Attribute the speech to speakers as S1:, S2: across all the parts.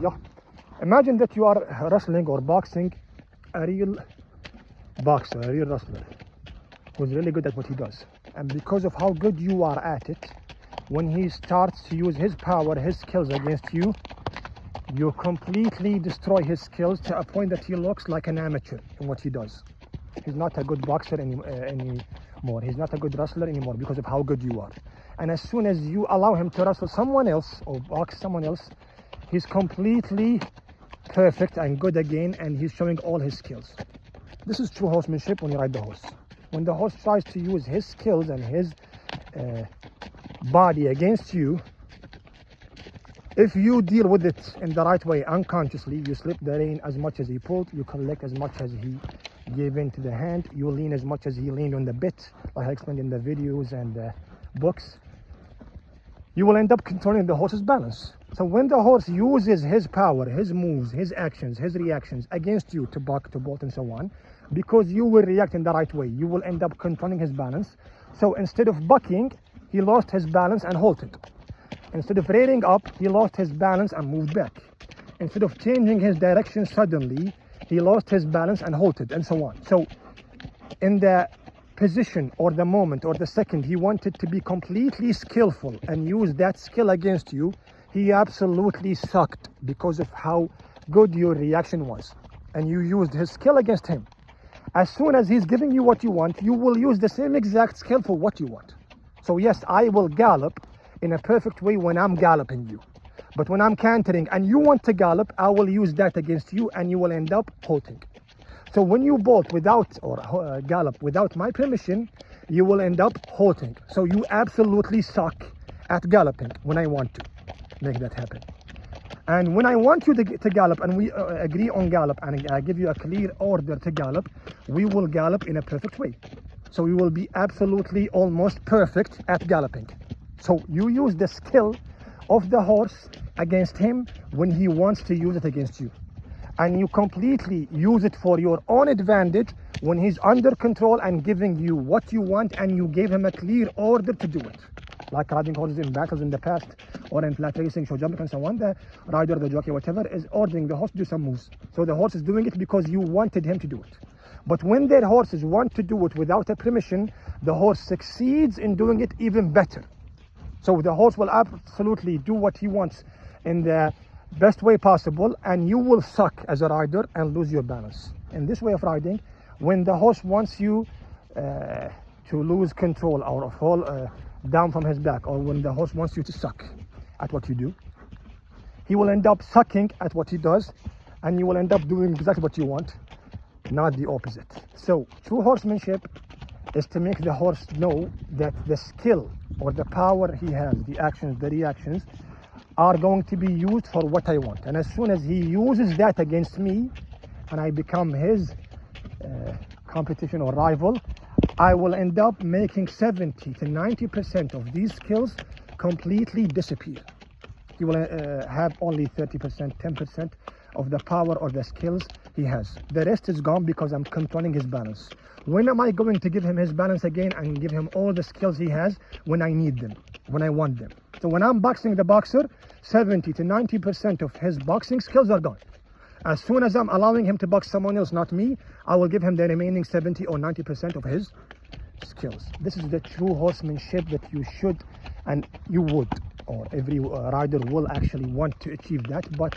S1: Yeah. Imagine that you are wrestling or boxing a real boxer, a real wrestler who's really good at what he does. And because of how good you are at it, when he starts to use his power, his skills against you, you completely destroy his skills to a point that he looks like an amateur in what he does. He's not a good boxer anymore. He's not a good wrestler anymore because of how good you are. And as soon as you allow him to wrestle someone else or box someone else, he's completely perfect and good again, and he's showing all his skills. This is true horsemanship when you ride the horse. When the horse tries to use his skills and his body against you, if you deal with it in the right way unconsciously, you slip the rein as much as he pulled, you collect as much as he gave into the hand, you lean as much as he leaned on the bit, like I explained in the videos and books, you will end up controlling the horse's balance. So when the horse uses his power, his moves, his actions, his reactions against you to buck, to bolt and so on, because you will react in the right way, you will end up controlling his balance. So instead of bucking, he lost his balance and halted. Instead of rearing up, he lost his balance and moved back. Instead of changing his direction suddenly, he lost his balance and halted, and so on. So in the position or the moment or the second he wanted to be completely skillful and use that skill against you, he absolutely sucked because of how good your reaction was. And you used his skill against him. As soon as he's giving you what you want, you will use the same exact skill for what you want. So yes, I will gallop in a perfect way when I'm galloping you. But when I'm cantering and you want to gallop, I will use that against you and you will end up halting. So when you bolt without or gallop without my permission, you will end up halting. So you absolutely suck at galloping when I want to make that happen. And when I want you to gallop and we agree on gallop and I give you a clear order to gallop, we will gallop in a perfect way. So we will be absolutely almost perfect at galloping. So you use the skill of the horse against him when he wants to use it against you. And you completely use it for your own advantage when he's under control and giving you what you want and you gave him a clear order to do it. Like riding horses in battles in the past or in flat racing, show jumping and so on, the rider, the jockey, whatever, is ordering the horse to do some moves. So the horse is doing it because you wanted him to do it. But when their horses want to do it without a permission, the horse succeeds in doing it even better. So the horse will absolutely do what he wants in the best way possible, and you will suck as a rider and lose your balance. In this way of riding, when the horse wants you to lose control or fall down from his back, or when the horse wants you to suck at what you do, he will end up sucking at what he does, and you will end up doing exactly what you want, not the opposite. So true horsemanship is to make the horse know that the skill or the power he has, the actions, the reactions, are going to be used for what I want. And as soon as he uses that against me and I become his competition or rival, I will end up making 70 to 90% of these skills completely disappear. He will have only 30%, 10% of the power or the skills he has. The rest is gone because I'm controlling his balance. When am I going to give him his balance again and give him all the skills he has? When I need them, when I want them. So when I'm boxing the boxer, 70 to 90% of his boxing skills are gone. As soon as I'm allowing him to box someone else, not me, I will give him the remaining 70 or 90% of his skills. This is the true horsemanship that you should and you would, or every rider will actually want to achieve that. But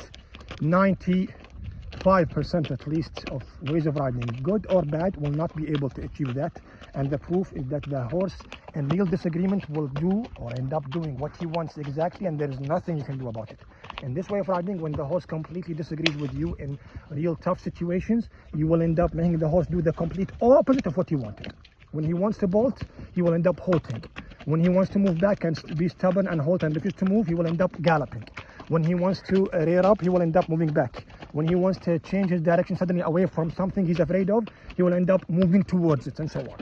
S1: 95% at least of ways of riding, good or bad, will not be able to achieve that. And the proof is that the horse in real disagreement will do or end up doing what he wants exactly, and there is nothing you can do about it. In this way of riding, when the horse completely disagrees with you in real tough situations, you will end up making the horse do the complete opposite of what you wanted. When he wants to bolt, he will end up halting. When he wants to move back and be stubborn and halt and refuse to move, he will end up galloping. When he wants to rear up, he will end up moving back. When he wants to change his direction suddenly away from something he's afraid of, he will end up moving towards it, and so on.